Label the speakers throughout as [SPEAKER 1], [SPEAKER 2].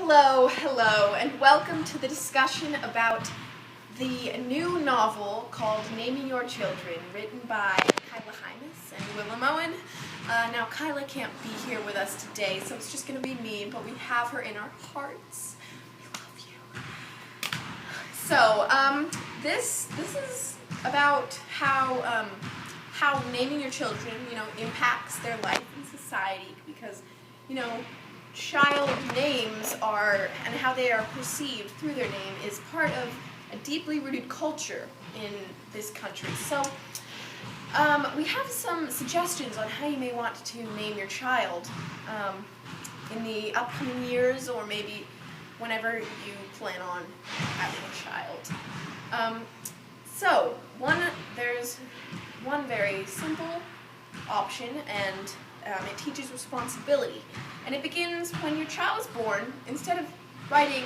[SPEAKER 1] Hello, and welcome to the discussion about the new novel called Naming Your Children, written by Kyla Hymas and Willa Moen. Now, Kyla can't be here with us today, so it's just going to be me, but we have her in our hearts. We love you. So, this is about how naming your children, impacts their life in society, because, child names are, and how they are perceived through their name, is part of a deeply rooted culture in this country. So we have some suggestions on how you may want to name your child in the upcoming years, or maybe whenever you plan on having a child. There's one very simple option, and it teaches responsibility. And it begins when your child is born. Instead of writing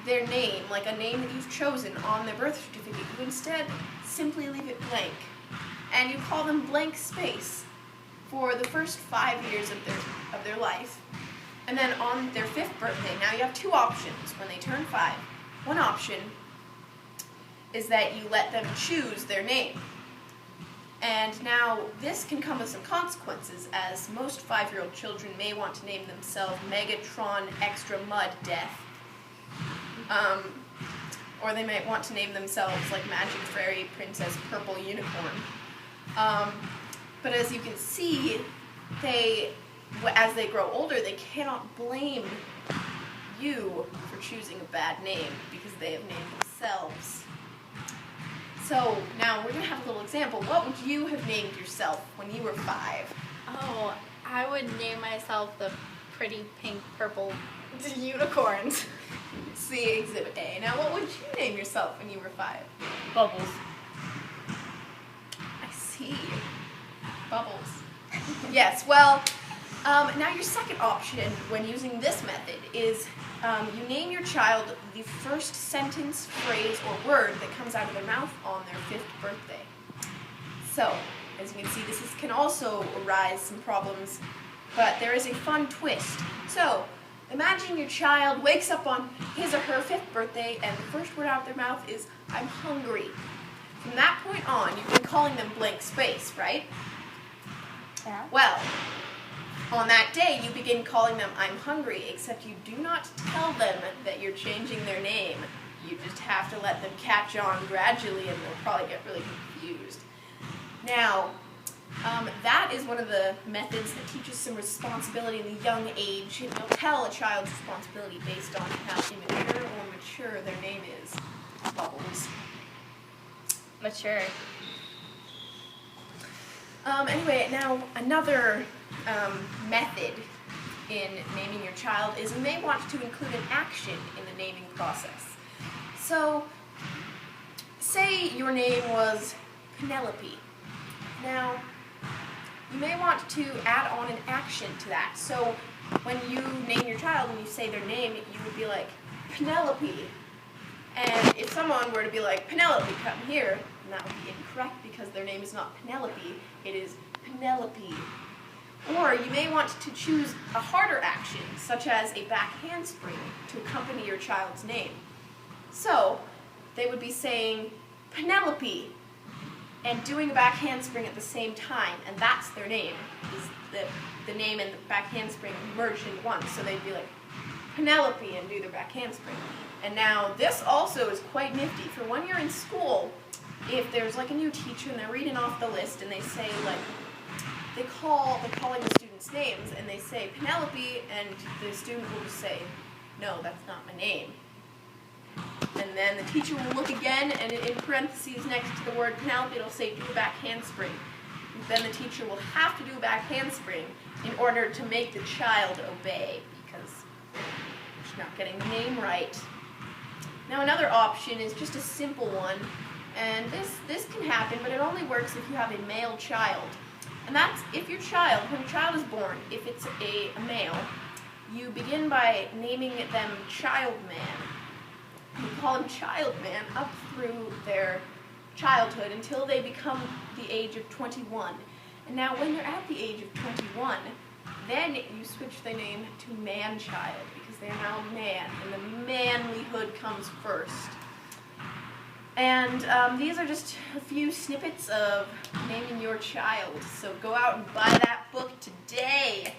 [SPEAKER 1] their name, like a name that you've chosen, on their birth certificate, you instead simply leave it blank. And you call them blank space for the first 5 years of their life. And then on their 5th birthday, now you have two options when they turn 5. One option is that you let them choose their name. And now this can come with some consequences, as most 5-year-old children may want to name themselves Megatron Extra Mud Death. Or they might want to name themselves like Magic Fairy Princess Purple Unicorn. But as you can see, as they grow older, they cannot blame you for choosing a bad name because they have named themselves. So now we're going to have a little example. What would you have named yourself when you were 5?
[SPEAKER 2] Oh, I would name myself the pretty pink purple unicorns.
[SPEAKER 1] See Exhibit A. Now what would you name yourself when you were 5?
[SPEAKER 2] Bubbles.
[SPEAKER 1] I see. Bubbles. Yes, well, now your second option when using this method is you name your child the first sentence, phrase, or word that comes out of their mouth on their 5th birthday. So, as you can see, this can also arise some problems, but there is a fun twist. So, imagine your child wakes up on his or her 5th birthday, and the first word out of their mouth is, "I'm hungry." From that point on, you've been calling them blank space, right?
[SPEAKER 2] Yeah.
[SPEAKER 1] Well, on that day, you begin calling them "I'm hungry," except you do not tell them that you're changing their name. You just have to let them catch on gradually, and they'll probably get really confused. Now, that is one of the methods that teaches some responsibility in the young age. And you'll tell a child's responsibility based on how immature or mature their name is. Bubbles.
[SPEAKER 2] Mature.
[SPEAKER 1] Anyway, now another method in naming your child is you may want to include an action in the naming process. So, say your name was Penelope. Now, you may want to add on an action to that. So, when you name your child and you say their name, you would be like, "Penelope." And if someone were to be like, "Penelope, come here," then that would be incorrect because their name is not Penelope, it is Penelope. Or you may want to choose a harder action, such as a back handspring, to accompany your child's name. So, they would be saying, "Penelope," and doing a back handspring at the same time, and that's their name. Is the name and the back handspring merged into one. So they'd be like, "Penelope," and do their back handspring. And now this also is quite nifty for when you're in school. If there's like a new teacher and they're reading off the list and they say like, they're calling the students' names and they say Penelope, and the student will just say, "No, that's not my name." And then the teacher will look again, and in parentheses next to the word Penelope, it'll say "do a back handspring." Then the teacher will have to do a back handspring in order to make the child obey, because she's not getting the name right. Now another option is just a simple one, and this can happen, but it only works if you have a male child. And that's if when your child is born, if it's a male, you begin by naming them Child Man. You call them Child Man up through their childhood until they become the age of 21. And now when they're at the age of 21, Then you switch the name to man-child because they are now a man, and the manlyhood comes first. And these are just a few snippets of naming your child. So go out and buy that book today.